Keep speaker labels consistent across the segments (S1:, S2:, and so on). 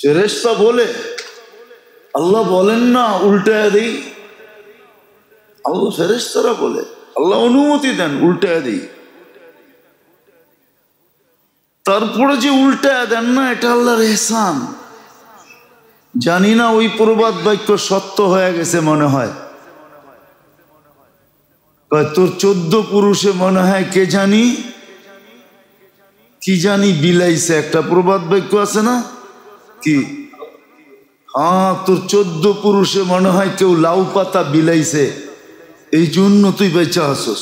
S1: ফেরেশতা বলে, আল্লাহ বলেন না উল্টায় দেই। আল্লাহ ফেরেশতারা বলে, আল্লাহ অনুমতি দেন উল্টায় দেই। তারপরে যে উল্টায় দেন না, এটা আল্লাহর ইহসান। জানি না ওই প্রবাদ বাক্য সত্য হয়ে গেছে মনে হয়। তোর 14 পুরুষে মনে হয় কে জানি কি জানি বিলাইছে, একটা প্রবাদ বাক্য আছে না কি? হ্যাঁ, তোর 14 পুরুষে মনে হয় কেউ লাউ পাতা বিলাইছে, এই জন্য তুই বেঁচে আসস।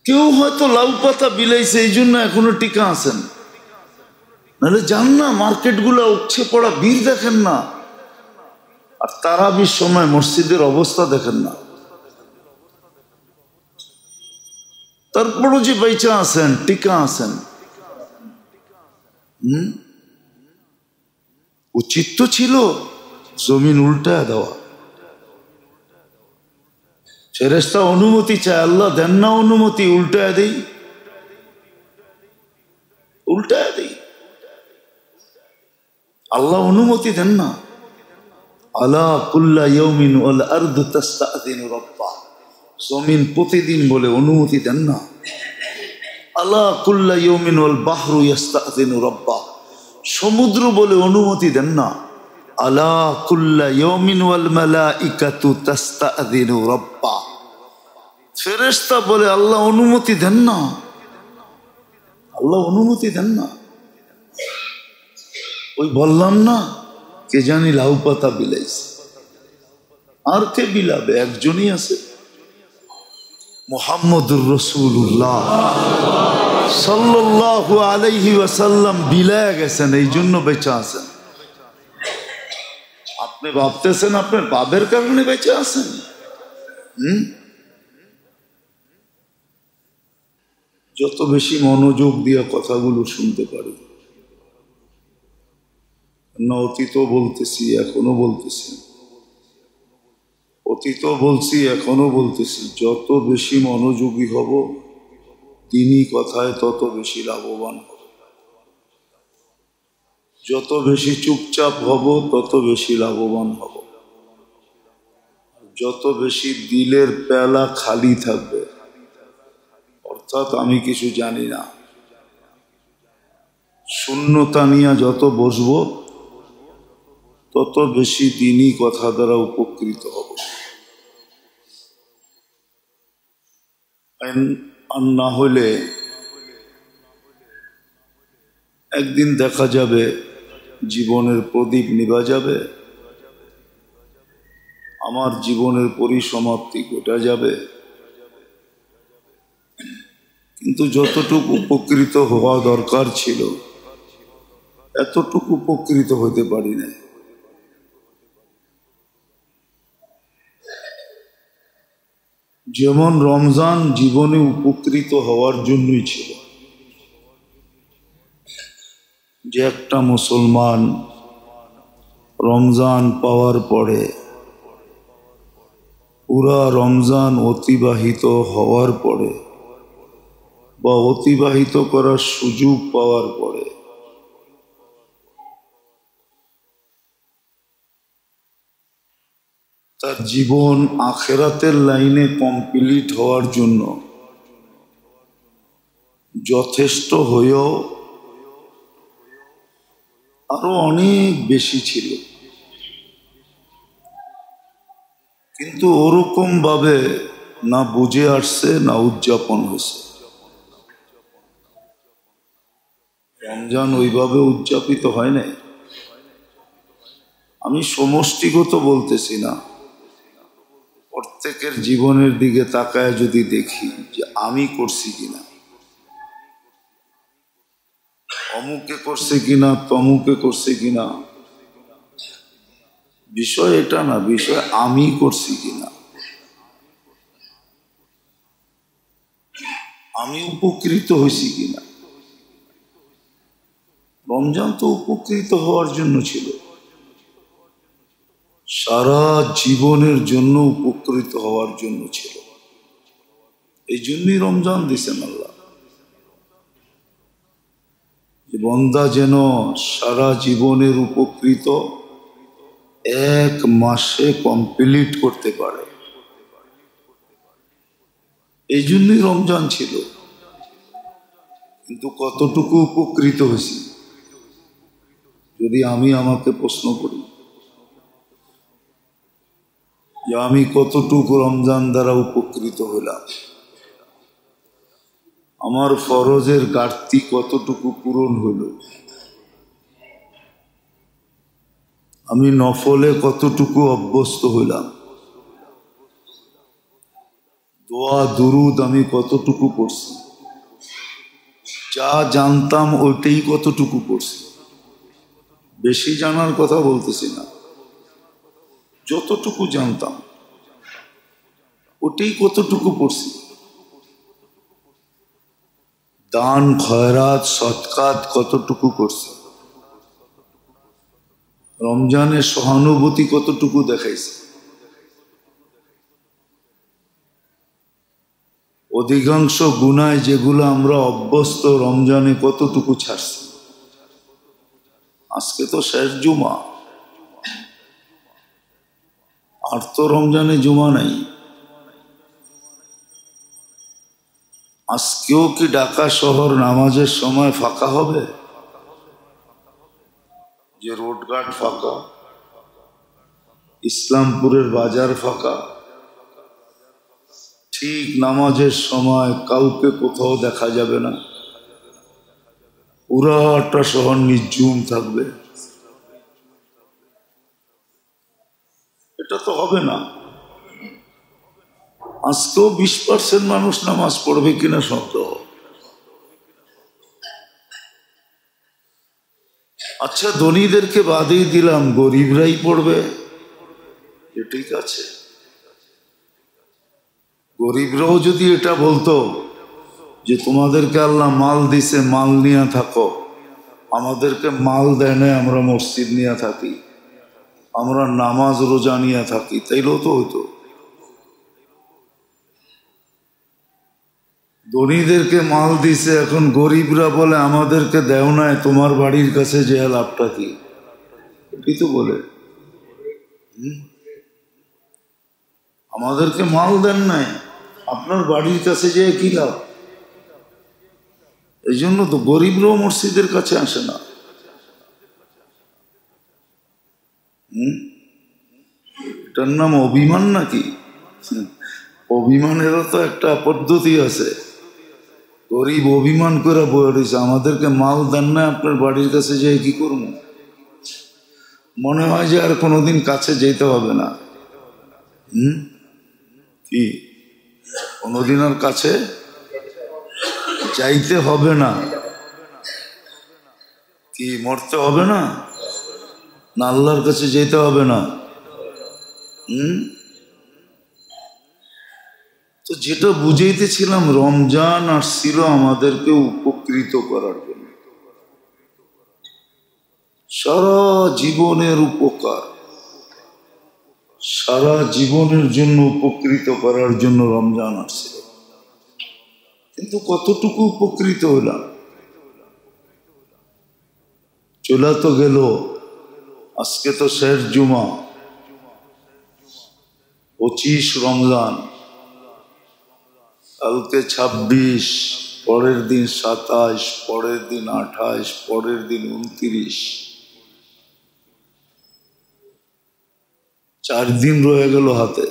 S1: কেউ হয়তো লাউ পাতা বিলাইছে, এই জন্য এখনো টিকা আছেন। নাহলে যান না, মার্কেট গুলা উঠছে পড়া ভিড় দেখেন না, আর তারাবির সময় মসজিদের অবস্থা দেখেন না। তারপরও যে বেঁচে আছেন, টিকা আছেন। উচিত তো ছিল জমিন উল্টায় দেওয়া। ফেরেশতা অনুমতি চায়, আল্লাহ দেন না অনুমতি উল্টায় দেই, উল্টায় দেই। আল্লাহ অনুমতি দেন না। আলা কুল্লা ইয়াউমিন ওয়াল আরদু তাস্তাযিনু রাব্বা, জমিন প্রতিদিন বলে অনুমতি দেন না। আলা কুল্লা ইয়াউমিন ওয়াল বাহরু ইস্তাযিনু রাব্বা, সমুদ্র বলে অনুমতি দেন না। আলা কুল্লা ইয়াউমিন ওয়াল মালাইকাতু তাস্তাযিনু রাব্বা, ফেরেশতা বলে আল্লাহ অনুমতি দেন না, আল্লাহ অনুমতি দেন না। ওই বললাম না, কে জানি লাউ পাতা বিলাইছে। আর কে বিলাবে? একজনই আছে, মুহাম্মদুর রাসূলুল্লাহ সাল্লাল্লাহু আলাইহি ওয়াসাল্লাম বিলায় গেছেন, এই জন্য বেঁচে আছেন। আপনি ভাবতেছেন আপনার বাবের কারণে বেঁচে আছেন? যত বেশি মনোযোগ দিয়ে কথাগুলো শুনতে পারি, না অতীতও বলতেছি এখনো বলতেছি, অতীতও বলছি এখনো বলতেছি, যত বেশি মনোযোগী হব তিনি কথায় তত বেশি লাভবান হব। যত বেশি চুপচাপ হব তত বেশি লাভবান হব। যত বেশি দিলের পেলা খালি থাকবে, অর্থাৎ আমি কিছু জানি না, শূন্যতা নিয়ে যত বসবো তত বেশি দিনই কথা দ্বারা উপকৃত হব। আর না হলে একদিন দেখা যাবে জীবনের প্রদীপ নিভা যাবে, আমার জীবনের পরিসমাপ্তি ঘটে যাবে, কিন্তু যতটুকু উপকৃত হওয়া দরকার ছিল এতটুকু উপকৃত হতে পারি না। যেমন রমজান জীবনে উপকৃত হওয়ার জন্যই ছিল, যে একটা মুসলমান রমজান পাওয়ার পরে পুরা রমজান অতিবাহিত হওয়ার পরে বা অতিবাহিত করার সুযোগ পাওয়ার পরে তার জীবন আখিরাতের লাইনে কমপ্লিট হওয়ার জন্য যথেষ্ট হয়েও আরো অনেক বেশি ছিল, কিন্তু ওরকম ভাবে না বুঝে আসছে না উদযাপন হয়েছে। রমজান ওইভাবে উদযাপিত হয় নাই। আমি সমষ্টিগত বলতেছি না, প্রত্যেকের জীবনের দিকে তাকায় যদি দেখি যে আমি করছি কিনা, অমুকে করছে কিনা, তমুকে করছে কিনা, বিষয় এটা না, বিষয় আমি করছি কিনা, আমি উপকৃত হয়েছি কিনা। রমজান তো উপকৃত হওয়ার জন্য ছিল, সারা জীবনের জন্য উপকৃত হওয়ার জন্য ছিল। এই জন্যই রমজান দিছেন আল্লাহ। বন্দা যেন সারা জীবনের উপকৃত এক মাসে কমপ্লিট করতে পারে। এই জন্যই রমজান ছিল। কিন্তু কতটুকু উপকৃত হয়েছি যদি আমি আমাকে প্রশ্ন করি যে আমি কতটুকু রমজান দ্বারা উপকৃত হলাম, আমার ফরজের ঘাটতি কতটুকু পূরণ হল, আমি নফলে কতটুকু অভ্যস্ত হইলাম, দোয়া দুরুদ আমি কতটুকু পড়ছি, যা জানতাম ওইটাই কতটুকু পড়ছি। বেশি জানার কথা বলতেছি না, যতটুকু জানতাম ওটাই কতটুকু পড়ছি। দান খয়রাত সৎকাত কতটুকু করছি, রমজানের সহানুভূতি কতটুকু দেখাইছে, অধিকাংশ গুনায় যেগুলো আমরা অভ্যস্ত রমজানে কতটুকু ছাড়ছি। আজকে তো শেষ জুমা, আর তো রমজানে জুমা নাই। আজকেও কি ঢাকা শহর নামাজের সময় ফাঁকা হবে? যে রোডঘাট ফাঁকা, ইসলামপুরের বাজার ফাঁকা, ঠিক নামাজের সময় কাউকে কোথাও দেখা যাবে না, পুরাটা শহর নির্জুম থাকবে। এটা তো হবে না। আজকেও 20% মানুষ নামাজ পড়বে কিনা সন্দেহ। আচ্ছা, ধনীদেরকে বাদেই দিলাম, গরিবরাই পড়বে, ঠিক আছে। গরিবরাও যদি এটা বলতো যে তোমাদেরকে আল্লাহ মাল দিছে, মাল নিয়ে থাকো, আমাদেরকে মাল দেয় না, আমরা মসজিদ নিয়ে থাকি, আমরা নামাজ রোজা নিয়ে থাকি, তাইলেও তো হইতো। ধনীদেরকে মাল দিছে, এখন গরিবরা বলে আমাদেরকে দেও নাই, তোমার বাড়ির কাছে যে লাভটা কি, এটাই তো বলে। আমাদেরকে মাল দেন নাই, আপনার বাড়ির কাছে যে কি লাভ? এই জন্য তো গরিবরাও মসজিদের কাছে আসে না। এটার নাম অভিমান নাকি? অভিমানেরও তো একটা পদ্ধতি আছে। গরিব অভিমান করে বলে রয়েছে আমাদেরকে মাল দেন না, আপনার বাড়ির কাছে যেয়ে কি করব? মনে হয় যে আর কোনোদিন কাছে যেতে হবে না। কি কোনোদিন আর কাছে যাইতে হবে না? কি মরতে হবে না? না আল্লাহর কাছে যেতে হবে না? তো যেটা বুঝাইতেছিলাম, রমজান আসছিল আমাদেরকে উপকৃত করার জন্য, সারা জীবনের উপকার, সারা জীবনের জন্য উপকৃত করার জন্য রমজান আসছিল। কিন্তু কতটুকু উপকৃত হলাম? চলে তো গেল। আজকে তো শেষ জুমা, 25 রমজান, কালকে 26, পরের দিন 27, পরের দিন 28, পরের দিন 29, 4 দিন রয়ে গেল হাতে।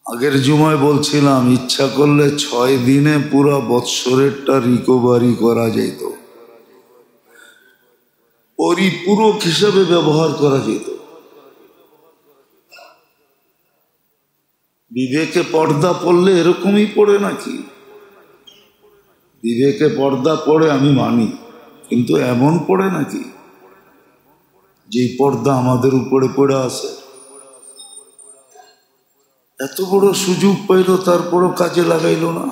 S1: আগের জুমায় বলছিলাম ইচ্ছা করলে 6 দিনে পুরা বৎসরেরটা রিকভারি করা যেত, পরিপূরক হিসাবে ব্যবহার করা যেত। বিবেকে পর্দা পড়লে এরকমই পড়ে নাকি? বিবেকে পর্দা পড়ে আমি মানি, কিন্তু এমন পড়ে নাকি যে পর্দা আমাদের উপরে পড়ে আছে? এত বড় সুযোগ পাইল, তারপরও কাজে লাগাইল না।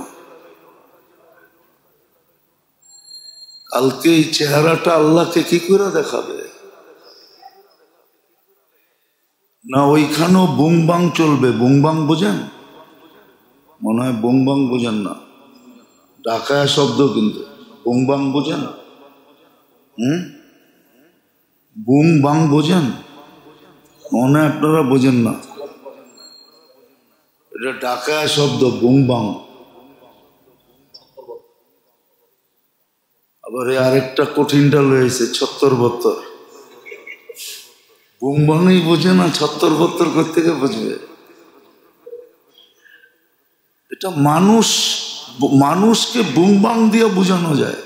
S1: কালকে এই চেহারাটা আল্লাহকে কি করে দেখাবে? না ওইখানেও বুংবাং চলবে? বুংবাং বোঝেন? মনে হয় বুংবাং বোঝেন না। ঢাকায় শব্দ কিন্তু। বুং বাং বোঝেন? বুং বাং বোঝেন? মনে আপনারা বোঝেন না, এটা ঢাকায় শব্দ বুং বাং। আবার আরেকটা কঠিনটা রয়েছে ছত্তর বত্তর। বুং বাংই বোঝে না, ছত্তর বত্তর করতে গিয়ে বুঝবে। এটা মানুষকে বুং বাং দিয়ে বোঝানো যায়,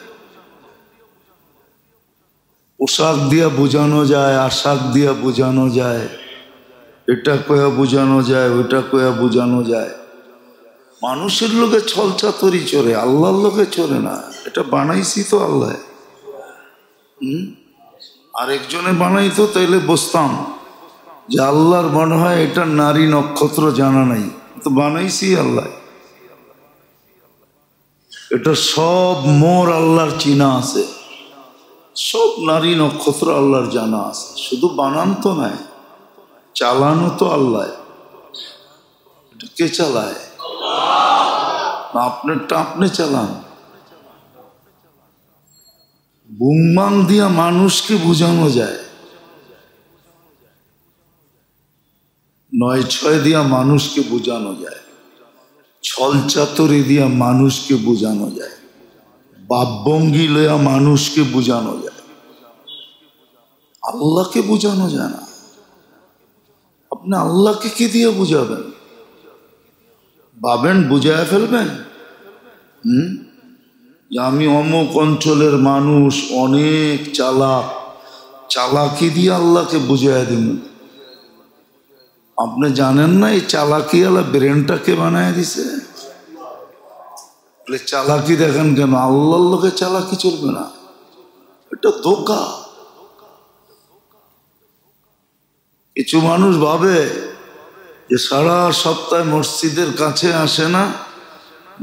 S1: পোশাক দিয়ে বোঝানো যায়, আশাক দিয়ে বোঝানো যায়, এটা কয়া বোঝানো যায়, ওইটা কয়া বোঝানো যায়। মানুষের লোকে ছলচাতরি চড়ে, আল্লাহর লোকে চড়ে না। এটা বানাইছি তো আল্লাহ। আরেকজনে বানাইতো তাইলে বুঝতাম যে আল্লাহর মনে হয় এটা নারী নক্ষত্র জানা নাই, তো বানাইছি আল্লাহ। এটা সব মোর আল্লাহর চিনা আছে, সব নারী নক্ষত্র আল্লাহর জানা আছে, শুধু বানান তো নাই, চালানো তো আল্লাহ। এটা কে চালায়? আপনারটা আপনি চালান। বুংবাং দিয়া মানুষকে বোঝানো যায়, ৯-৬ দিয়া মানুষকে বোঝানো যায়, ছলচাতুরি দিয়া মানুষকে বোঝানো যায়, বাপভঙ্গি লয়া মানুষকে বোঝানো যায়, আল্লাহকে বোঝানো যায় না। আপনি আল্লাহকে কি দিয়ে বুঝাবেন? ভাবেন বুঝায় ফেলবেন যে আমি অমুক অঞ্চলের মানুষ, অনেক চালাক, চালাকি দিয়ে আল্লাহকে বুঝাইয়া দিব। আপনি জানেন না এই চালাকি আল্লাহ ব্রেনটাকে বানায় দিছে। চালাকি দেখেন কেন? আল্লাহর লোকে চালাকি চলবে না, এটা ধোঁকা। কিছু মানুষ ভাবে যে সারা সপ্তাহে মসজিদের কাছে আসে না,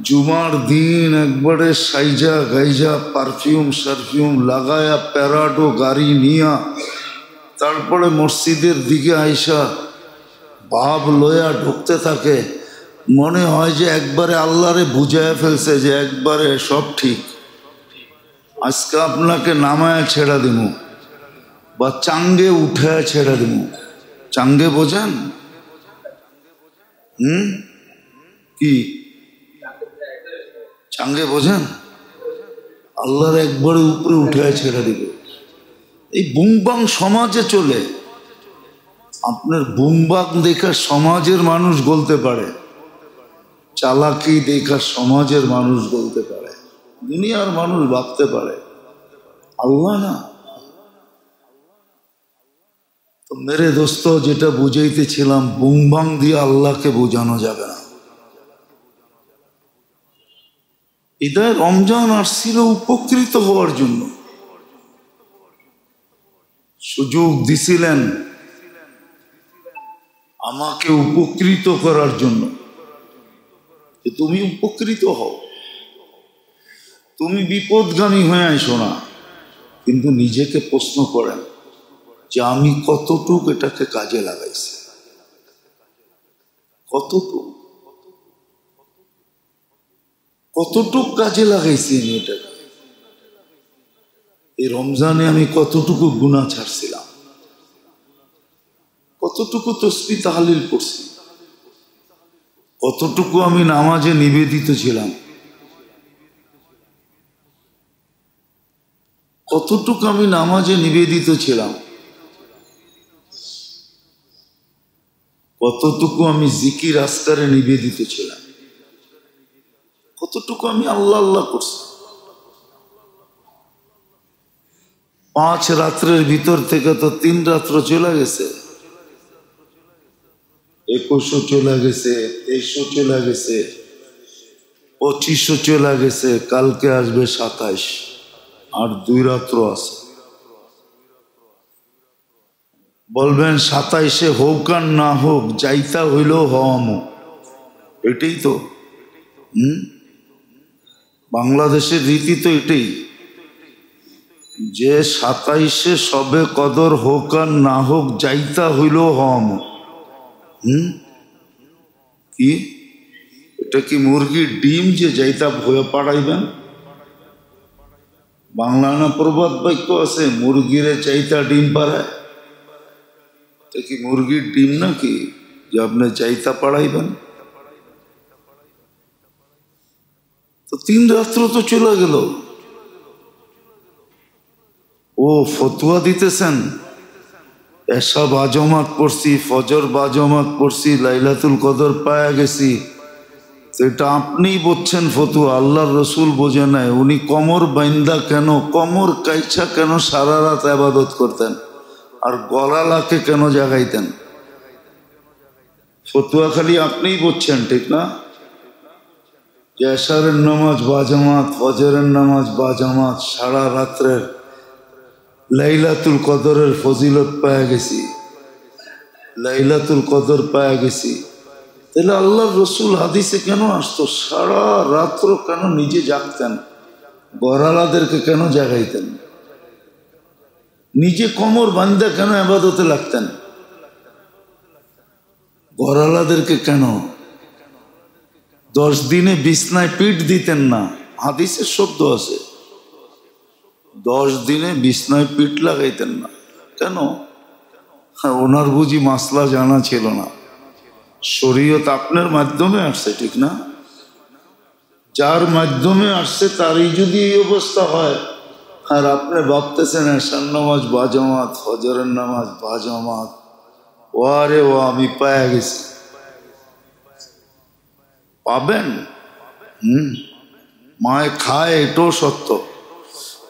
S1: জুমার দিন একবারে সাইজা গাইজা পারফিউম সারফিউম লাগায়া প্যারাডো গাড়ি নিয়া তারপরে মসজিদের দিকে আইসা ভাব লয়া ঢুকতে থাকে, মনে হয় যে একবারে আল্লাহরে বুঝায় ফেলছে যে একবারে সব ঠিক, আজকে আপনাকে নামায় ছেড়া দিব বা চাঙ্গে উঠায় ছেড়া দিব। চাঙ্গে বোঝেন? কি চাঙ্গে বোঝেন? আল্লাহর একবারে উপরে উঠায় ছেড়া দিব। এই বুংবাং সমাজে চলে। আপনার বুংবাং দেখা সমাজের মানুষ বলতে পারে, চালাকি দেখা সমাজের মানুষ বলতে পারে, দুনিয়ার মানুষ ভাবতে পারে, আল্লাহ না। তো মেরে দোস্ত, যেটা বুঝাইতেছিলাম, বুংবাং দিয়ে আল্লাহকে বোঝানো যাবে না। ঈদের রমজান আসছিল উপকৃত হওয়ার জন্য, সুযোগ দিছিলেন আমাকে উপকৃত করার জন্য। তুমি উপকৃত হও, তুমি বিপদগামী হয়ে আইসো না। কিন্তু নিজেকে প্রশ্ন করেন যে আমি কতটুক এটাকে কাজে লাগাইছি, কতটুক কাজে লাগাইছি আমি এটাকে। এই রমজানে আমি কতটুকু গুনাহ ছাড়ছিলাম, কতটুকু তাসবিহ তাহলিল করছি, কতটুকু আমি নামাজে নিবেদিত ছিলাম, কতটুকু আমি নামাজে নিবেদিত ছিলাম, কতটুকু আমি জিকির আজকারে নিবেদিত ছিলাম, কতটুকু আমি আল্লাহ আল্লাহ করছি। 5 রাত্রের ভিতর থেকে তো 3 রাত্র চলে গেছে, 2100 চলে গেছে, 2300 চলে গেছে, 2500 চলে গেছে, কালকে আসবে 27, আর 2 রাত্র আছে। বলবেন 27-এ হোক আর না হোক, যাইতা হইলেও হওয়ামো, এটাই তো বাংলাদেশের রীতি, তো এটাই যে 27-এ সবে কদর হোক আর না হোক, যাইতা হইলেও হওয়ামো। কি এটা কি মুরগির ডিম যে যাইতা ভয়ে পাড়াইবেন? বাংলা না প্রবাদ বাক্য আছে, মুরগিরে চাইতা ডিম পাড়ায়। এটা কি মুরগির ডিম নাকি যে আপনি চাইতা পাড়াইবেন? তো 3 রাত্র তো চলে গেল। ও ফতুয়া দিতেছেন এসা বাজমাত পড়ছি, ফজর বাজমাত পড়ছি, লাইলাতুল কদর পায়া গেছি। এটা আপনি বলছেন ফতুয়া, আল্লাহর রসুল বোঝে নাই। উনি কমর বাইন্দা কেন, কমর কাইছা কেন সারা রাত ইবাদত করতেন, আর গলালাকে কেন জাগাইতেন? ফতুয়া খালি আপনিই বলছেন, ঠিক না? যে এশারের নামাজ বাজামাত, ফজরের নামাজ বাজামাত, সারা রাত্রের লাইলাতুল কদরের ফজিলত পায়া গেছি, লাইলাতুল কদর পায়া গেছি। তাহলে আল্লাহর রসুল হাদিসে কেন আসতো? সারা রাত্র কেন নিজে জাগতেন, গরালাদেরকে কেন জাগাইতেন? নিজে কমর বান্ধা কেন ইবাদতে লাগতেন? গরালাদেরকে কেন 10 দিনে বিছনায় পিঠ দিতেন না? হাদিসের শব্দ আছে, 10 দিনে বিছনায় পিঠ লাগাইতেন না কেন? ওনার বুঝি মাসলা জানা ছিল না। শরীয়ত আপনার মাধ্যমে আসছে, ঠিক না? যার মাধ্যমে আসছে তারই যদি এই অবস্থা হয়, আর আপনি ভাবতেছেন এশার নামাজ বাজামাত, ফজরের নামাজ বাজামাত, ও আরে ও আমি পায়া গেছি। পাবেন, মায় খায় এটাও সত্য,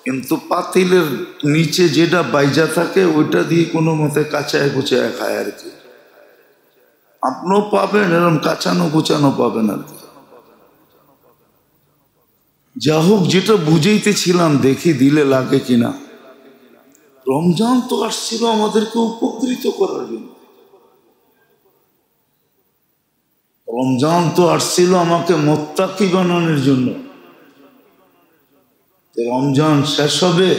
S1: কিন্তু পাতিলের নিচে যেটা বাইজা থাকে ওইটা দিয়ে কোনো মতে কাঁচায় কুচায় খায় আর কি। আপনিও পাবেন, এরকম কাঁচানো কুচানো পাবেন আর কি। যা হোক, যেটা বুঝাইতেছিলাম, দেখি দিলে লাগে কিনা। রমজান তো আসছিল আমাদেরকে উপকৃত করার জন্য, রমজান তো আসছিল আমাকে মুত্তাকি বানানোর জন্য। রমজান শেষ হবে,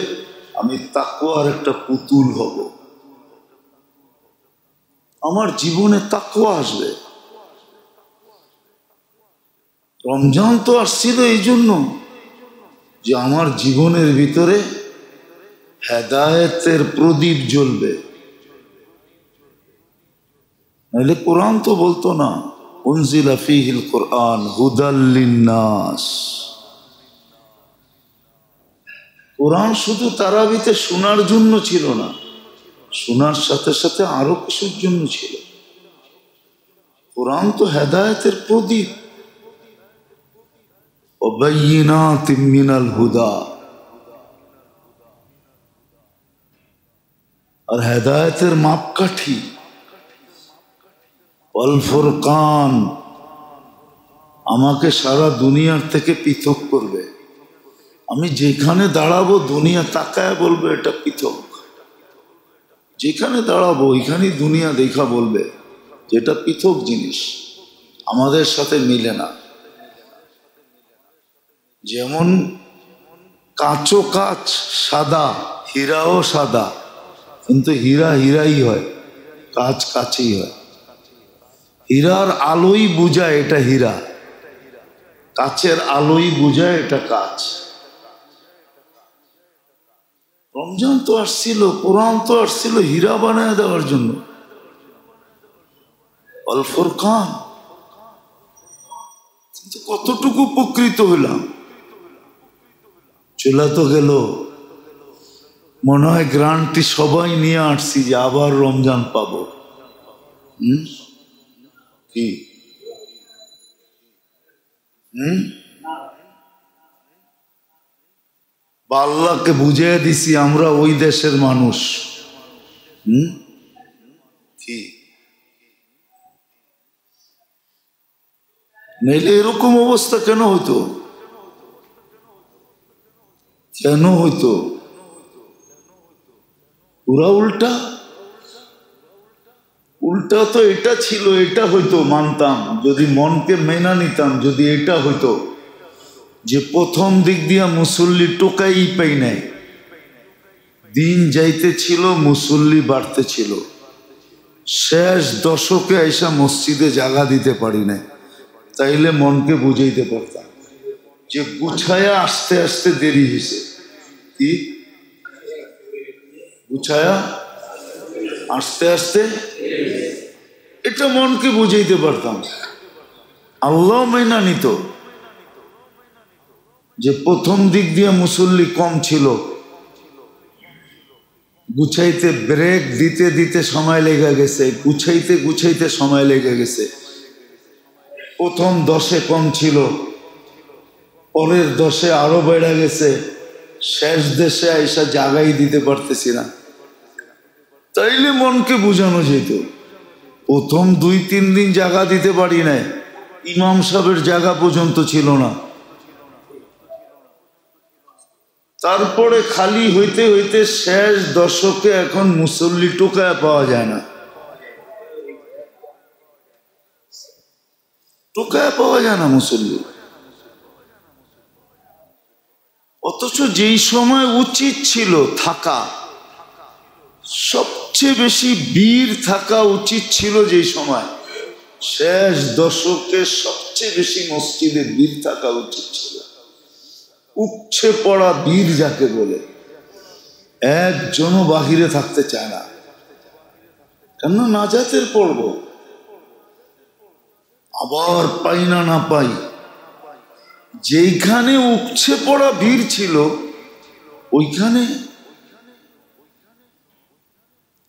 S1: আমি তাকওয়ার একটা পুতুল হব, আমার জীবনে তাকওয়া আসবে। রমজান তো আসছিল এই জন্য যে আমার জীবনের ভিতরে হেদায়েতের প্রদীপ জ্বলবে। নাহলে কোরআন তো বলতো না, উনজিলা ফীহিল কোরআন হুদাল লিন্নাস। কোরআন শুধু তারাবিতে শোনার জন্য ছিল না, শোনার সাথে সাথে আরো কিছুর জন্য ছিল। কোরআন তো হেদায়েতের প্রদীপ, ওয়াবাইয়িনাতিম মিনাল হুদা, আর হেদায়েতের মাপকাঠি। ওয়াল ফুরকান, আমাকে সারা দুনিয়ার থেকে পৃথক করবে। আমি যেখানে দাঁড়াবো দুনিয়া তাকায় বলবে এটা পৃথক, যেখানে দাঁড়াবো ওইখানেই দুনিয়া দেখা বলবে যেটা পৃথক জিনিস, আমাদের সাথে মিলে না। যেমন কাঁচও কাঁচ সাদা, হীরাও সাদা, কিন্তু হীরা হীরাই হয়, কাঁচ কাঁচই হয়। হীরার আলোই বুঝায় এটা হীরা, কাচের আলোই বুঝায় এটা কাঁচ। রমজান তো আসছিল, কোরআন তো আসছিল হীরা বানায় দেওয়ার জন্য। আল ফুরকান, কিন্তু কতটুকু উপকৃত হইলাম? চলে তো গেল। মনে হয় গ্রান্টি সবাই নিয়ে আসছি যে আবার রমজান পাবো। কি বা আল্লাহকে বুঝিয়ে দিছি আমরা ওই দেশের মানুষ। কি নইলে এরকম অবস্থা কেন হইতো? কেন হইতো? পুরা উল্টা। উল্টা তো এটা ছিল, এটা হইতো মানতাম যদি মনকে মেনা নিতাম। যদি এটা হইতো যে প্রথম দিক দিয়া মুসল্লি টোকাই পাই নাই, দিন যাইতে ছিল মুসল্লি বাড়তে ছিল, শেষ দশকে আইসা মসজিদে জায়গা দিতে পারি নাই, তাইলে মনকে বুঝাইতে পারতাম যে গুছায়া আস্তে আস্তে দেরি হয়েছে। কি গুছায়া আস্তে আস্তে, এটা মনকে বুঝাইতে পারতাম। আল্লাহ মাইনা নিত যে প্রথম দিক দিয়ে মুসল্লি কম ছিল, গুছাইতে ব্রেক দিতে দিতে সময় লেগে গেছে, গুছাইতে গুছাইতে সময় লেগে গেছে। প্রথম 10-এ কম ছিল, পরের 10-এ আরো বেড়ে গেছে, শেষ দেশে আইসা জাগাই দিতে পারতেছি না। তাইলে মনকে বুঝানো যেত। প্রথম 2-3 দিন জায়গা দিতে পারি নাই, ইমাম সাহেবের জায়গা পর্যন্ত ছিল না। তারপরে খালি হইতে হইতে শেষ দশকে এখন মুসল্লি টোকায় পাওয়া যায় না, টোকায় পাওয়া যায় না মুসল্লি। অথচ যেই সময় উচিত ছিল থাকা, সবচেয়ে বেশি ভিড় থাকা উচিত ছিল যেই সময়, শেষ দশকে সবচেয়ে বেশি মসজিদে ভিড় থাকা উচিত ছিল। উপচে পড়া ভিড় যাকে বলে, একজনও বাহিরে থাকতে চায় না, কেন নাজাতের পর্ব। আবার পাই না না পাই, যেইখানে উপচে পড়া ভিড় ছিল ওইখানে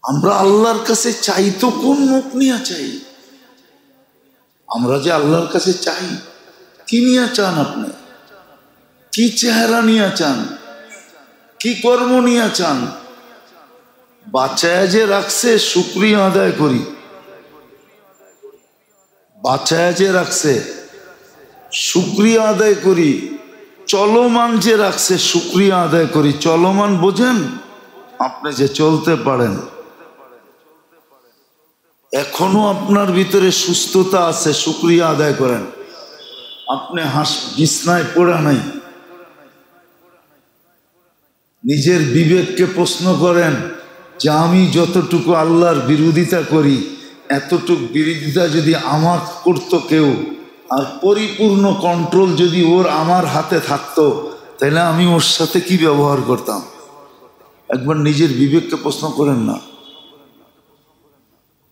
S1: আমরা আল্লাহর কাছে চাই তো কোন মুখ নিয়ে চাই? আমরা যে আল্লাহর কাছে চাই, কি নিয়ে চান আপনি? কি চেহারা নিয়ে চান? কি কর্ম নিয়ে চান? বাঁচায় যে রাখছে শুকরিয়া আদায় করি, বাঁচায় যে রাখছে শুকরিয়া আদায় করি, চলমান যে রাখছে শুকরিয়া আদায় করি। চলমান বোঝেন? আপনি যে চলতে পারেন, এখনো আপনার ভিতরে সুস্থতা আছে, শুকরিয়া আদায় করেন। আপনি বিছনায় পড়া নাই, নিজের বিবেককে প্রশ্ন করেন যে আমি যতটুকু আল্লাহর বিরোধিতা করি, এতটুকু বিরোধিতা যদি আমার করতো কেউ, আর পরিপূর্ণ কন্ট্রোল যদি ওর আমার হাতে থাকতো, তাহলে আমি ওর সাথে কি ব্যবহার করতাম? একবার নিজের বিবেককে প্রশ্ন করেন না,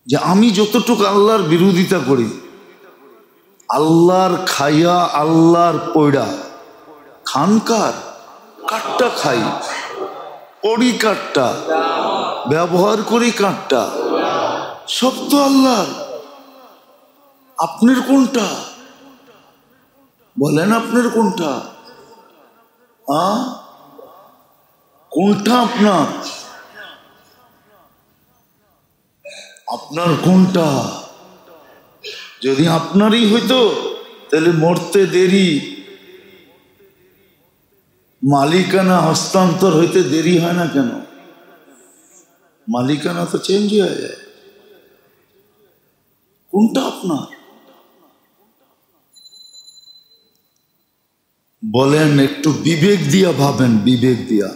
S1: যে আমি যতটুকু আল্লাহর বিরোধিতা করি, আল্লাহর খাইয়া আল্লাহর পয়ডা, খানকার কাঠটা খাই, পড়ি কাঠটা, ব্যবহার করি কাঠটা, সব তো আল্লাহর। আপনার কোনটা বলেন? আপনার কোনটা? কোনটা আপনার? আপনার কোনটা? যদি আপনারই হইতো তাহলে মরতে দেরি, মালিকানা হস্তান্তর হইতে দেরি হয় না কেন? মালিকানা তো চেঞ্জ হয়ে যায়। কোনটা আপনার বলেন? একটু বিবেক দিয়া ভাবেন, বিবেক দিয়া,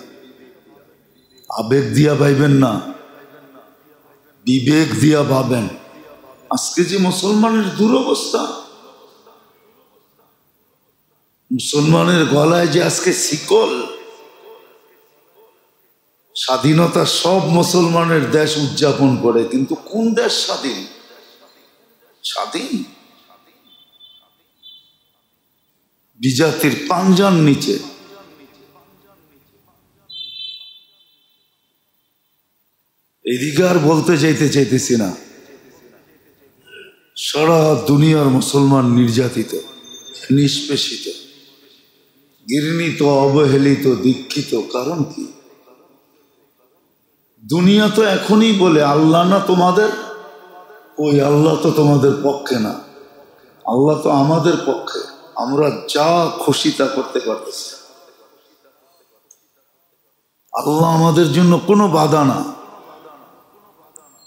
S1: আবেগ দিয়া ভাইবেন না, বিবেক দিয়া ভাবেন। আজকে যে মুসলমানের দুরবস্থা, মুসলমানের গলায় যে আজকে শিকল, স্বাধীনতা সব মুসলমানের দেশ উদযাপন করে, কিন্তু কোন দেশ স্বাধীন? স্বাধীন বিজাতির পাঞ্জার নিচে। এদিকে আর বলতে চাইতেছি না, সারা দুনিয়ার মুসলমান নির্যাতিত, নিষ্পেষিত, ঘৃণিত, অবহেলিত, দীক্ষিত। কারণ কি? দুনিয়া তো এখনই বলে আল্লাহ না তোমাদের, ওই আল্লাহ তো তোমাদের পক্ষে না, আল্লাহ তো আমাদের পক্ষে, আমরা যা খুশি তা করতে পারতেছি। আল্লাহ আমাদের জন্য কোনো বাধা না,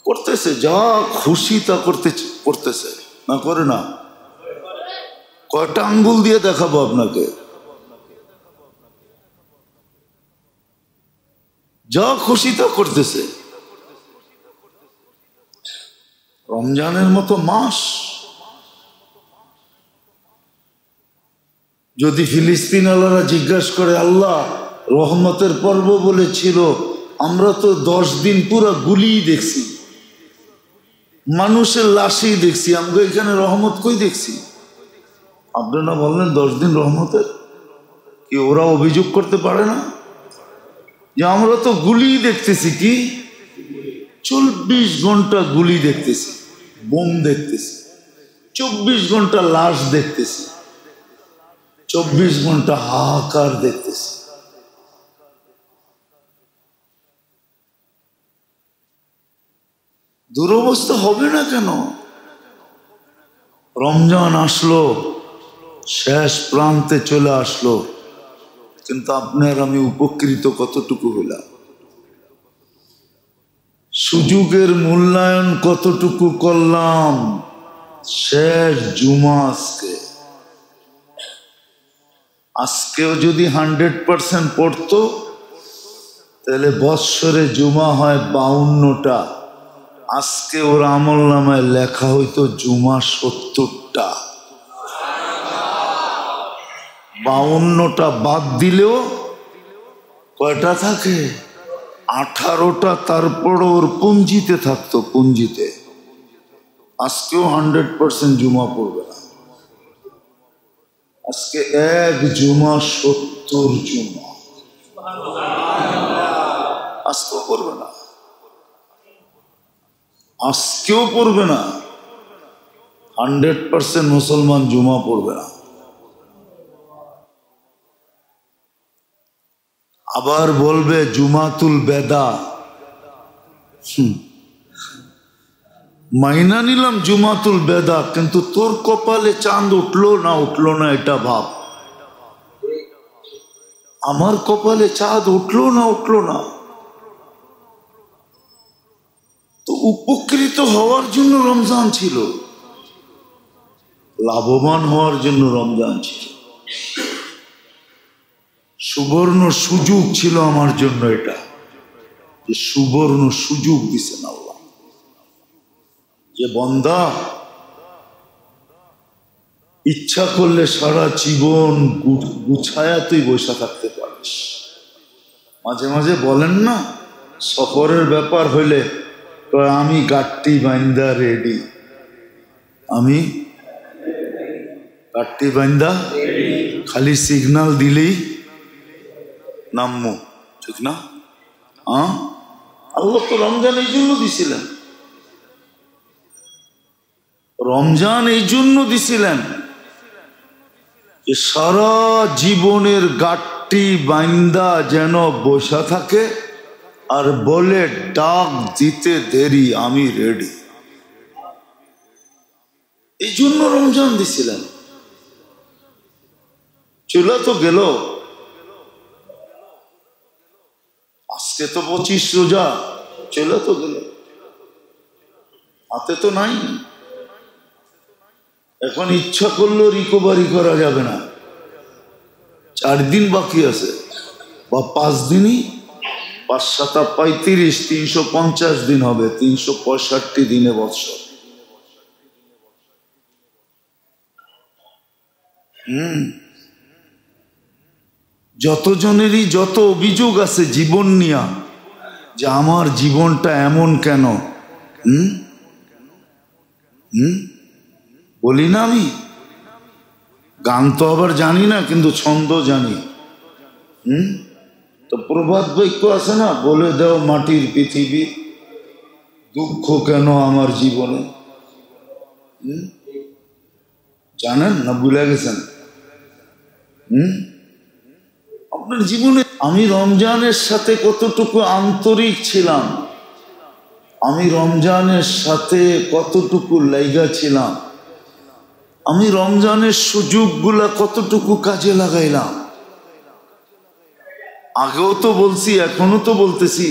S1: করতেছে যা খুশি তা করতেছে না, করে না? কয়টা আঙ্গুল দিয়ে দেখাবো আপনাকে? যা খুশি তা করতেছে। রমজানের মতো মাস, যদি ফিলিস্তিন আল্লাহরা জিজ্ঞাসা করে, আল্লাহ রহমতের পর্ব বলেছিল, আমরা তো 10 দিন পুরো গুলিই দেখছি, মানুষের লাশই দেখছি, আমরা এখানে রহমত কই দেখছি? আপনি না বললেন 10 দিন রহমতের? কি ওরা অভিযোগ করতে পারে না যে আমরা তো গুলি দেখতেছি? কি 24 ঘন্টা গুলি দেখতেছি, বোম দেখতেছি, 24 ঘন্টা লাশ দেখতেছি, 24 ঘন্টা হাহাকার দেখতেছি। দুরবস্থা হবে না কেন? রমজান আসলো, শেষ প্রান্তে চলে আসলো, কিন্তু আপনার আমি উপকৃত কতটুকু হলাম? সুযোগের মূল্যায়ন কতটুকু করলাম? শেষ জুমা আজকেও যদি 100% পড়তো, তাহলে বৎসরে জুমা হয় 52টা। আজকে ওর আমল নামায় লেখা হইতো জুমা 70টা। 52টা বাদ দিলেও কয়টা থাকে? 18টা। তারপর ওর পুঞ্জিতে থাকতো, পুঞ্জিতে। আজকেও 100% জুমা পড়বে না। আজকে এক জুমা 70 জুমা। আজকেও পড়বে না, আজকেও পড়বে না। 100% মুসলমান জুমা পড়বে না। আবার বলবে জুমাতুল বেদা। মাইনা নিলাম জুমাতুল বেদা, কিন্তু তোর কপালে চাঁদ উঠলো না এটা ভাব। আমার কপালে চাঁদ উঠলো না। তো উপকৃত হওয়ার জন্য রমজান ছিল, লাভবান হওয়ার জন্য রমজান ছিল। সুবর্ণ সুযোগ ছিল আমার জন্য, এটা যে সুবর্ণ সুযোগ দিছেন আল্লাহ, যে বান্দা ইচ্ছা করলে সারা জীবন গুছায়া তুই বসে থাকতে পারিস। মাঝে মাঝে বলেন না, সফরের ব্যাপার হইলে আমি গাট্টি বাইন্দা রেডি, আমি গাট্টি বাইন্দা, খালি সিগন্যাল দিলেই নামমু, ঠিক না? আল্লাহ তো রমজান এই জন্য দিছিলেন, রমজান এই জন্য দিছিলেন যে সারা জীবনের গাট্টি বাইন্দা যেন বসা থাকে আর বলে ডাক দিতে দেরি, আমি রেডি। এই জন্য রমজান দিছিলেন। চলে তো গেল, আজকে তো 25 রোজা, চলে তো গেল, হাতে তো নাই। এখন ইচ্ছা করলেও রিকভারি করা যাবে না। 4 দিন বাকি আছে, বা 5 দিনই, 5 7 35, 350 দিন হবে, 365 দিনে বৎসর। যতজনেরই যত অভিযোগ আছে জীবন নিয়া, যে আমার জীবনটা এমন কেন, বলি না আমি, গান তো আবার জানি না, কিন্তু ছন্দ জানি। তো প্রবাদ বাক্য আছে না, বলে দাও মাটির পৃথিবী, দুঃখ কেন আমার জীবনে। জানেন না, ভুলে গেছেন? আপনার জীবনে আমি রমজানের সাথে কতটুকু আন্তরিক ছিলাম, আমি রমজানের সাথে কতটুকু লাইগা ছিলাম, আমি রমজানের সুযোগগুলা কতটুকু কাজে লাগাইলাম। আগেও তো বলছি, এখনো তো বলতেছি,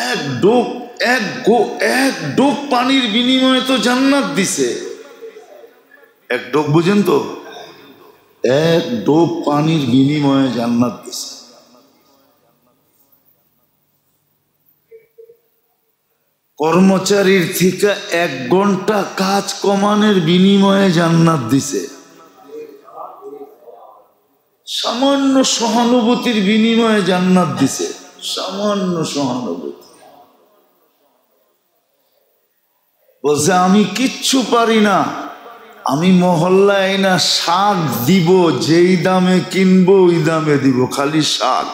S1: এক ডোক পানির বিনিময়ে তো জান্নাত দিছে। এক ডোক, বুঝেন তো, এক ডোক পানির বিনিময়ে জান্নাত দিছে। কর্মচারীর থেকে 1 ঘন্টা কাজ কমানোর বিনিময়ে জান্নাত দিছে। সামান্য সহানুভূতির বিনিময়ে জান্নাত দিছে, সামান্য সহানুভূতি। বলছে আমি কিচ্ছু পারি না, আমি মহল্লায় না শাক দিব, যেই দামে কিনবো ওই দামে দিব, খালি শাক,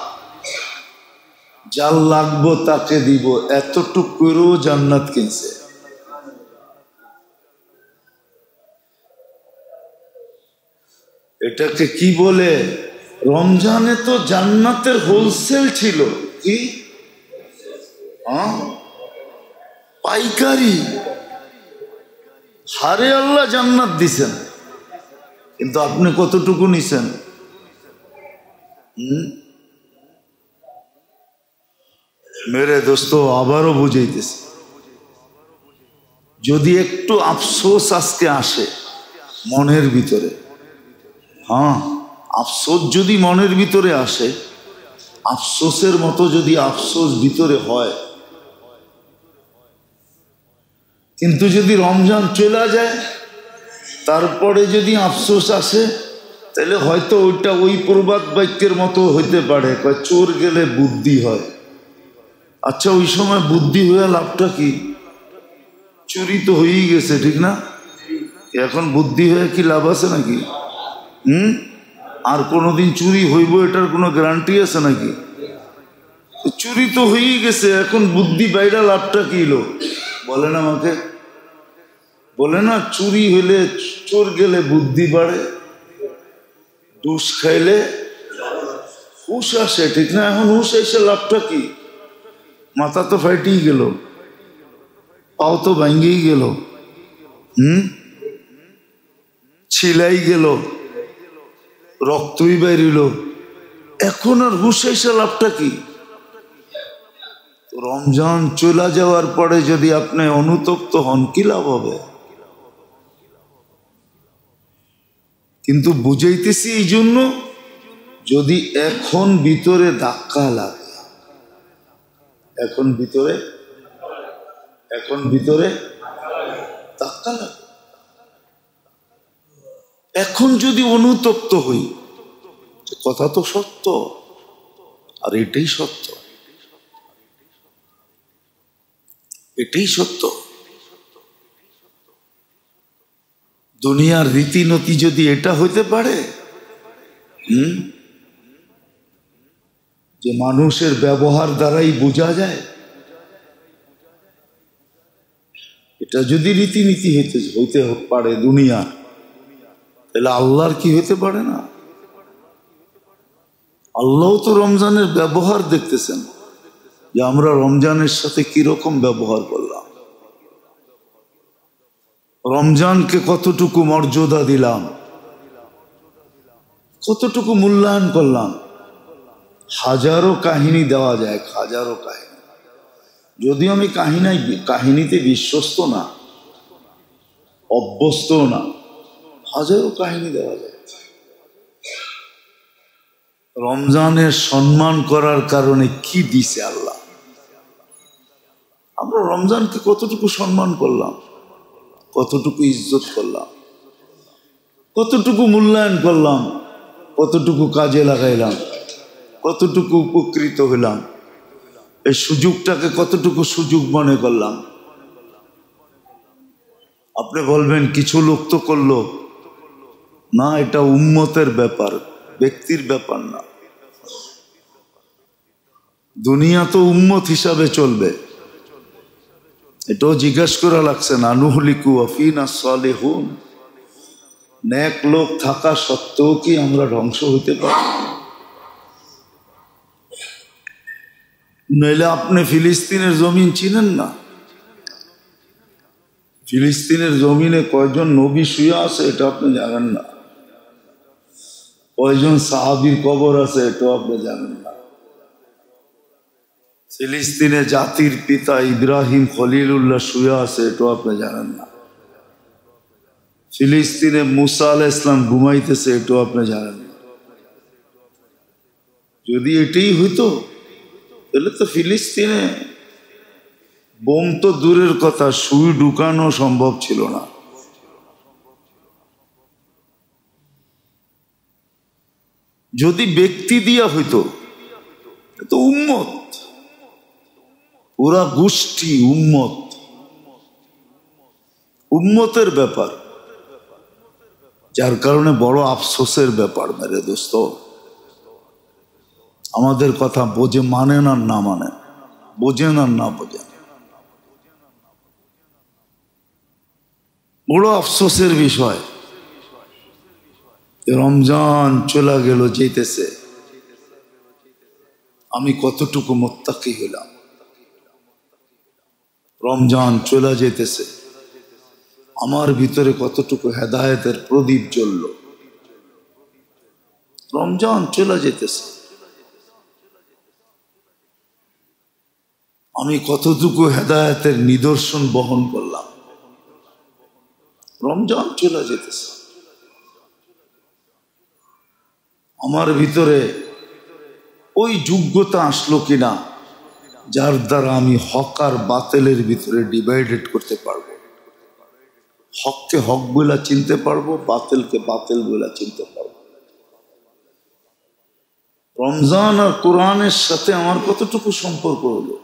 S1: যার লাগবো তাকে দিব, এতটুকু করেও জান্নাত কিনছে। এটাকে কি বলে? রমজানে তো জান্নাতের হোলসেল ছিল, কি পাইকারি হারে আল্লাহ জান্নাত দিছেন, কিন্তু আপনি কতটুকু নিছেন? মেরে দোস্ত, আবারও বুঝাইতেছি, যদি একটু আফসোস আজকে আসে মনের ভিতরে, আফসোস যদি মনের ভিতরে আসে, আফসোসের মতো যদি আফসোস ভিতরে হয়, কিন্তু যদি রমজান চলে যায় তারপরে যদি আফসোস আসে, তাহলে হয়তো ওইটা ওই প্রবাদ বাক্যের মতো হইতে পারে, চোর গেলে বুদ্ধি হয়। আচ্ছা, ওই সময় বুদ্ধি হয়ে লাভটা কি? চুরি তো হয়েই গেছে, ঠিক না? এখন বুদ্ধি হয়ে কি লাভ আছে নাকি? আর কোনোদিন চুরি হইব এটার কোনো গ্যারান্টি আছে নাকি? চুরি তো হয়েই গেছে, এখন বুদ্ধি বাইরা লাভটা কি? লোক বলে না আমাকে, বলে না চুরি হইলে, চোর গেলে বুদ্ধি বাড়ে, ডুস খাইলে হুশ আসে, ঠিক না? এখন হুশ এসে লাভটা কি? মাথা তো ফাইটেই গেল, পাও তো ভাঙ্গেই গেল, ছিলাই গেল, রক্তই বাইরিল, এখন আর হুশ এসে লাভটা কি? রমজান চলে যাওয়ার পরে যদি আপনি অনুতপ্ত হন, কি লাভ হবে? কিন্তু বুঝাইতেছি এই জন্য, যদি এখন ভিতরে ধাক্কা লাগে, এখন ভিতরে ধাক্কা লাগে, এখন যদি অনুতপ্ত হই, কথা তো সত্য, আর এটাই সত্য, এটাই সত্য। দুনিয়ার রীতিনীতি যদি এটা হইতে পারে, যে মানুষের ব্যবহার দ্বারাই বোঝা যায়, এটা যদি রীতিনীতি হইতে পারে দুনিয়া, তাহলে আল্লাহর কি হইতে পারে না? আল্লাহ তো রমজানের ব্যবহার দেখতেছেন, যে আমরা রমজানের সাথে কিরকম ব্যবহার করলাম, রমজানকে কতটুকু মর্যাদা দিলাম, কতটুকু মূল্যায়ন করলাম। হাজারো কাহিনী দেওয়া যায়, হাজারো কাহিনী, যদিও আমি কাহিনীতে বিশ্বস্ত না, অভ্যস্ত না, হাজারো কাহিনী দেওয়া যায়। রমজানের সম্মান করার কারণে কি দিছে আল্লাহ? আমরা রমজানকে কতটুকু সম্মান করলাম, কতটুকু ইজ্জত করলাম, কতটুকু মূল্যায়ন করলাম, কতটুকু কাজে লাগাইলাম, কতটুকু উপকৃত হইলাম, এই সুযোগটাকে কতটুকু সুযোগ মনে করলাম। আপনি বলবেন কিছু লোক তো করলো না, এটা উম্মতের ব্যাপার, ব্যক্তির ব্যাপার না। দুনিয়া তো উম্মত হিসাবে চলবে, এটাও জিজ্ঞাসা করা লাগছে না। নুহলিকু আফিনা সালেহুন, নেক লোক থাকা সত্ত্বেও কি আমরা ধ্বংস হইতে পারি? নইলে আপনি ফিলিস্তিনের জমিন চিনেন না? ফিলিস্তিনের জমিনে কয়জন নবী শুয়ে আছে এটা আপনি জানেন না, কয়জন সাহাবীর কবর আছে এটাও আপনি জানেন না। ফিলিস্তিনে জাতির পিতা ইব্রাহিম খলিলুল্লাহ শুয়ে আছে এটাও আপনি জানেন না। ফিলিস্তিনে মুসা আলাইহিস সালাম ঘুমাইতেছে এটাও আপনি জানেন না। যদি এটাই হইতো তাহলে তো ফিলিস্তিনে বোম তো দূরের কথা, সুই ঢুকানো সম্ভব ছিল না। যদি ব্যক্তি দিয়া হইতো তো উম্মত, পুরা গোষ্ঠী উম্মত, উম্মতের ব্যাপার, যার কারণে বড় আফসোসের ব্যাপার মেরে দোস্ত। আমাদের কথা বোঝে, মানেন আর না মানেন, বোঝেন আর না বোঝেন, বড় আফসোসের বিষয়। রমজান চলে গেল, যেতেছে, আমি কতটুকু মুত্তাকি হইলাম। রমজান চলে যেতেছে, আমার ভিতরে কতটুকু হেদায়েতের প্রদীপ জ্বলল। রমজান চলে যেতেছে, আমি কতটুকু হেদায়েতের নিদর্শন বহন করলাম। রমজান চলে যেতেছে, আমার ভিতরে ওই যোগ্যতা আসলো কিনা যার দ্বারা আমি হক আর বাতিলের ভিতরে ডিভাইডেড করতে পারবো, হককে হক বলে চিনতে পারবো, বাতিলকে বাতিল বলে চিনতে পারবো। রমজান আর কোরআনের সাথে আমার কতটুকু সম্পর্ক হলো,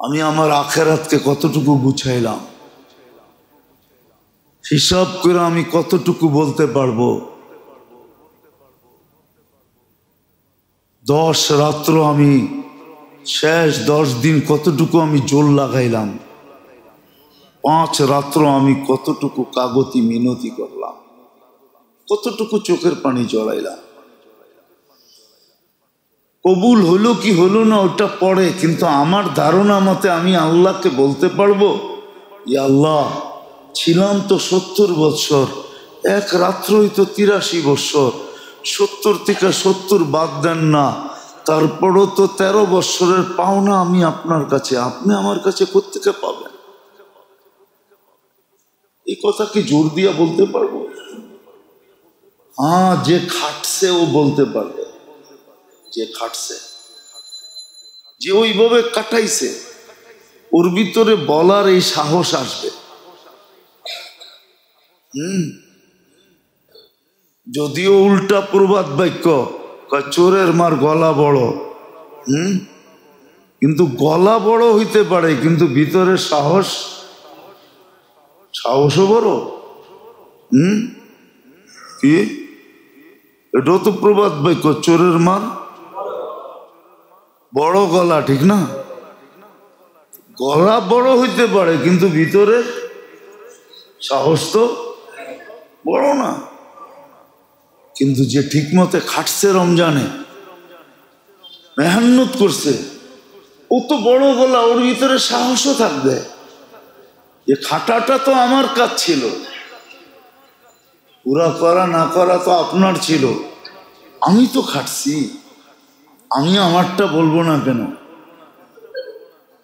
S1: আমি আমার আখেরাতকে কতটুকু গুছাইলাম, হিসাব করে আমি কতটুকু বলতে পারবো 10 রাত্র আমি শেষ 10 দিন কতটুকু আমি জোর লাগাইলাম, 5 রাত্র আমি কতটুকু কাগতি মিনতি করলাম, কতটুকু চোখের পানি জড়াইলাম। কবুল হলো কি হলো না ওটা পরে, কিন্তু আমার ধারণা মতে আমি আল্লাহকে বলতে পারবো, ইয়া আল্লাহ, ছিলাম তো 70 বৎসর, এক রাত্রই তো 83 বৎসর, 70 থেকে 70 বাদ দেন না, তারপরও তো 13 বৎসরের পাওনা আমি আপনার কাছে, আপনি আমার কাছে কোত্থেকে পাবেন? এই কথা কি জোর দিয়া বলতে পারবো? হ্যাঁ, যে খাটছে ও বলতে পারবে, যে খাটছে, যে ওইভাবে কাটাইছে, ওর ভিতরে বলার এই সাহস আসবে। যদিও উল্টা প্রবাদ বাক্য, চোরের মার গলা বড়, কিন্তু গলা বড় হইতে পারে, কিন্তু ভিতরে সাহসও বড়। কি এটাও তো প্রবাদ বাক্য, চোরের মার বড় গলা, ঠিক না? গলা বড় হইতে পারে, কিন্তু ভিতরে সাহস তো বড় না। কিন্তু যে ঠিক মতে খাটছে, রমজানে মেহনত করছে, ও তো বড় গলা, ওর ভিতরে সাহসও থাকবে যে খাটাটা তো আমার কাজ ছিল, পুরা করা না করা তো আপনার ছিল, আমি তো খাটছি, আমি আমারটা বলবো না কেন?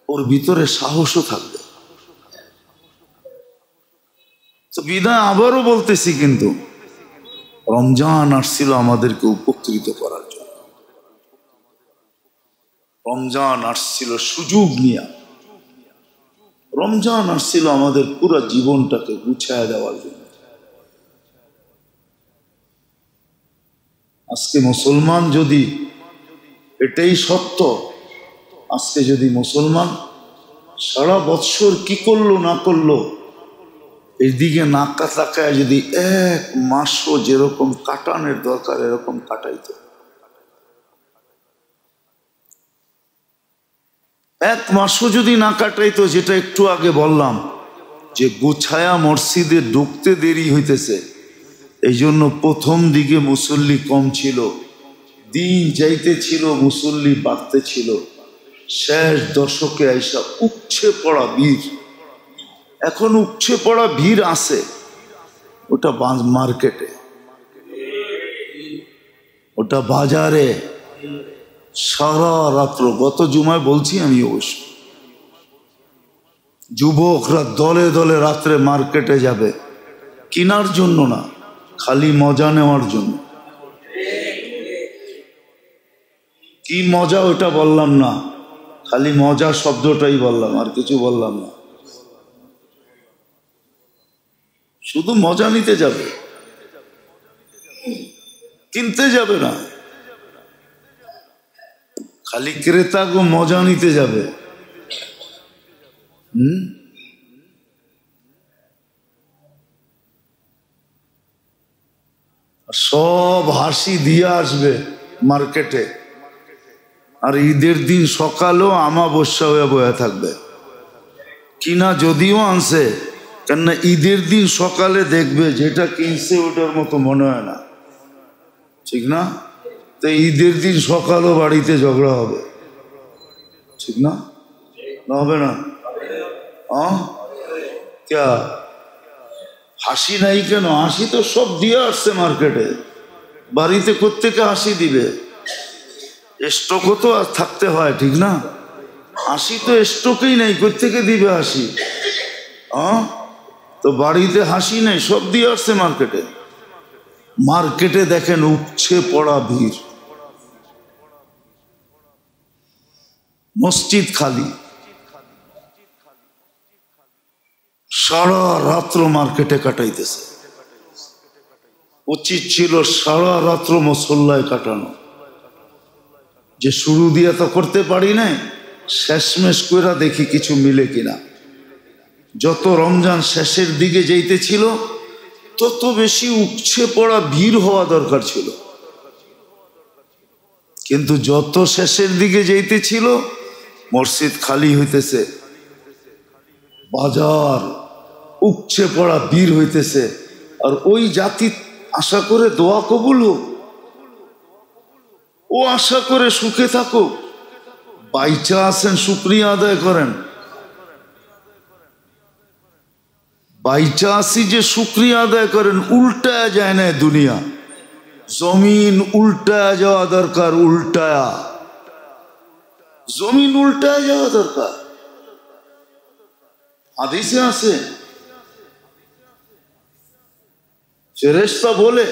S1: ওর ভিতরে সাহসও থাকবে। তো বিদায় আবারও বলতেছি, কিন্তু রমজান আসছিল আমাদেরকে উপকৃত করার জন্য, রমজান আসছিল সুযোগ নিয়ে, রমজান আসছিল আমাদের পুরো জীবনটাকে গুছায় দেওয়ার জন্য। আজকে মুসলমান যদি, এটাই সত্য, আজকে যদি মুসলমান সারা বৎসর কি করলো না করলো এইদিকে নাকা তাকায় যদি 1 মাসও যেরকম কাটানোর দরকার এরকম কাটাইতো, 1 মাসও যদি না কাটাইতো, যেটা একটু আগে বললাম যে গুছায়া মসজিদে ঢুকতে দেরি হইতেছে, এই জন্য প্রথম দিকে মুসল্লি কম ছিল, দিন যাইতে ছিল মুসল্লি বাড়তে ছিল, শেষ দশকে আইসা উপচে পড়া ভিড়। এখন উপচে পড়া ভিড় আছে, ওটা মার্কেটে, ওটা বাজারে, সারা রাত্র। গত জুমায় বলছি আমি, অবশ্য যুবকরা দলে দলে রাত্রে মার্কেটে যাবে, কেনার জন্য না, খালি মজা নেওয়ার জন্য। কি মজা ওটা বললাম না, খালি মজা শব্দটাই বললাম, আর কিছু বললাম না, শুধু মজা নিতে যাবে। কিনতে যাবে না, খালি ক্রেতাকে মজা নিতে যাবে। সব হাসি দিয়ে আসবে মার্কেটে, আর ঈদের দিন সকালেও আমাবস্যা হয়ে বয়ে থাকবে। কিনা যদিও আনছে, কেননা ঈদের দিন সকালে দেখবে যেটা কিনছে ওটার মতো মনে হয় না, ঠিক না? তো ঈদের দিন সকালও বাড়িতে ঝগড়া হবে, ঠিক না? হবে না? ক্যা হাসি নাই কেন? হাসি তো সব দিয়ে আসছে মার্কেটে, বাড়িতে কোত্থেকে হাসি দিবে? স্টকও তো আর থাকতে হয়, ঠিক না? হাসি তো স্টকেই নেই, কোত্থেকে দিবে হাসি? তো বাড়িতে হাসি নেই, সব দিয়ে আসছে মার্কেটে। মার্কেটে দেখেন উপচে পড়া ভিড়, মসজিদ খালি, সারা রাত্র মার্কেটে কাটাইতেছে। উচিত ছিল সারা রাত্র মসল্লায় কাটানো, যে শুরু দিয়ে তো করতে পারি না, শেষমেশ কইরা দেখি কিছু মিলে কিনা। যত রমজান শেষের দিকে যাইতেছিল তত বেশি উপচে পড়া ভিড় হওয়া দরকার ছিল, কিন্তু যত শেষের দিকে যাইতেছিল মসজিদ খালি হইতেছে, বাজার উপচে পড়া ভিড় হইতেছে। আর ওই জাতি আশা করে দোয়া কবুল হোক, ও আশা করে সুখে থাকুক, বাইচা আছেন শুকরিয়া আদায় করেন। বাইচা আসি যে শুকরিয়া আদায় করেন, উল্টায়া যায় না দুনিয়া, জমিন উল্টায়া যাওয়া দরকার, উল্টায়া জমিন উল্টায়া যাওয়া দরকার। হাদিসে আছে, ফেরেশতা বলে,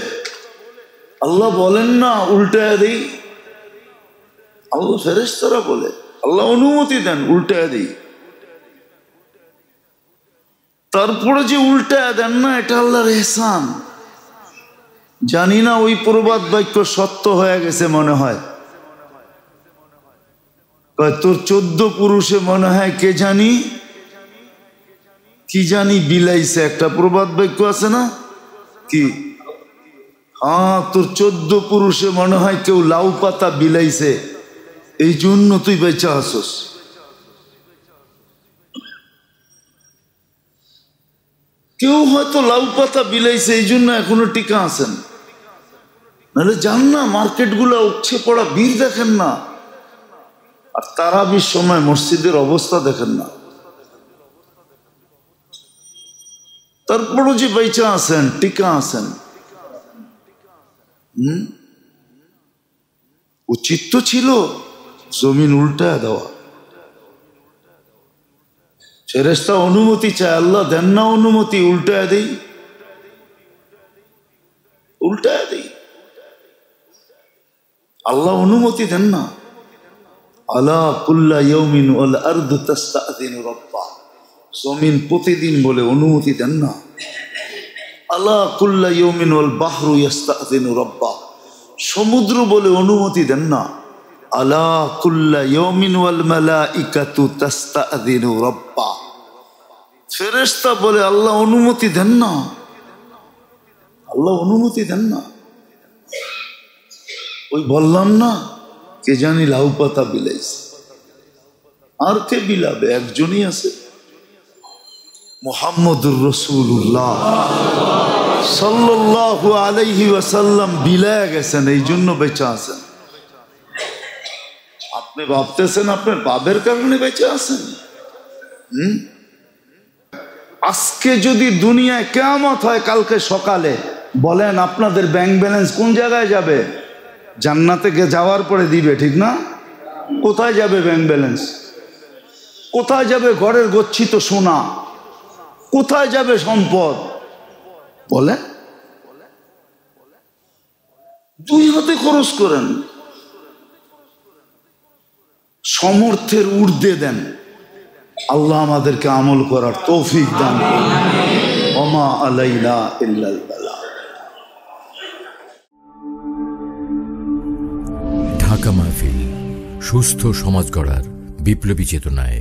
S1: আল্লাহ বলেন না উল্টায়া দেই, আল্লাহ ফেরেশতারা বলে, আল্লাহ অনুমতি দেন উল্টায়া দেই। তারপরে যে উল্টায়া দেন না, এটা আল্লাহর ইহসান। জানি না ওই প্রবাদ বাক্য সত্য হয়ে গেছে মনে হয়। তোর 14 পুরুষে মনে হয় কে জানি কি জানি বিলাইছে, একটা প্রবাদ বাক্য আছে না কি? হ্যাঁ, তোর 14 পুরুষে মনে হয় কেউ লাউ পাতা বিলাইছে, এই জন্য তুই বেঁচে আসস। কেউ হয়তো লাউ পাতা বিলাইছে, এই জন্য এখনো টিকা আছেন, নাহলে যান না মার্কেট গুলা উঠছে পড়া ভিড় দেখেন না, আর তারাবির সময় মসজিদের অবস্থা দেখেন না। তারপরও যে বেঁচে আছেন, টিকা আছেন। উচিত তো ছিল জমিন উল্টায় দেওয়া। ফেরেশতা অনুমতি চায়, আল্লাহ দেন না অনুমতি, উল্টায় দেই, উল্টায় দেই। আল্লাহ অনুমতি দেন না। আলা কুল্লা ইয়াউমিন ওয়াল আরদু তাস্তাযিনু রাব্বা, জমিন প্রতিদিন বলে অনুমতি দেন না। আলা কুল্লা ইয়াউমিন ওয়াল বাহরু ইস্তাযিনু রাব্বা, সমুদ্র বলে অনুমতি দেন না। আলা কুল্লা ইয়াউমিন ওয়াল মালাইকাতু তাস্তাযিনু রাব্বা, ফেরেশতা বলে আল্লাহ অনুমতি দেন না, আল্লাহ অনুমতি দেন না। ওই বললাম না, কে জানি লাউ পাতা বিলাইছে, আর কে বিলাবে? একজনই আছে, মুহাম্মদুর রাসূলুল্লাহ সাল্লাল্লাহু আলাইহি ওয়াসাল্লাম বিলায় গেছেন, এই জন্য বেঁচে আছেন। আপনি ভাবতেছেন আপনার বাবের কারণে বেঁচে আছেন? আজকে যদি দুনিয়ায় কিয়ামত হয় কালকে সকালে, বলেন আপনাদের ব্যাংক ব্যালেন্স কোন জায়গায় যাবে? জান্নাতে যাওয়ার পরে দিবে, ঠিক না? কোথায় যাবে ব্যাংক ব্যালেন্স? কোথায় যাবে ঘরের গচ্ছিত সোনা? কোথায় যাবে সম্পদ? বলে দুই হাতে খরচ করেন, সমর্থের ঊর্ধ্বে দেন। আল্লাহ আমাদেরকে আমল করার তৌফিক দান করুন। ওমা আলাইনা ইল্লাল বালাগ।
S2: ঢাকা মাহফিল, সুস্থ সমাজ গড়ার বিপ্লবী চেতনায়।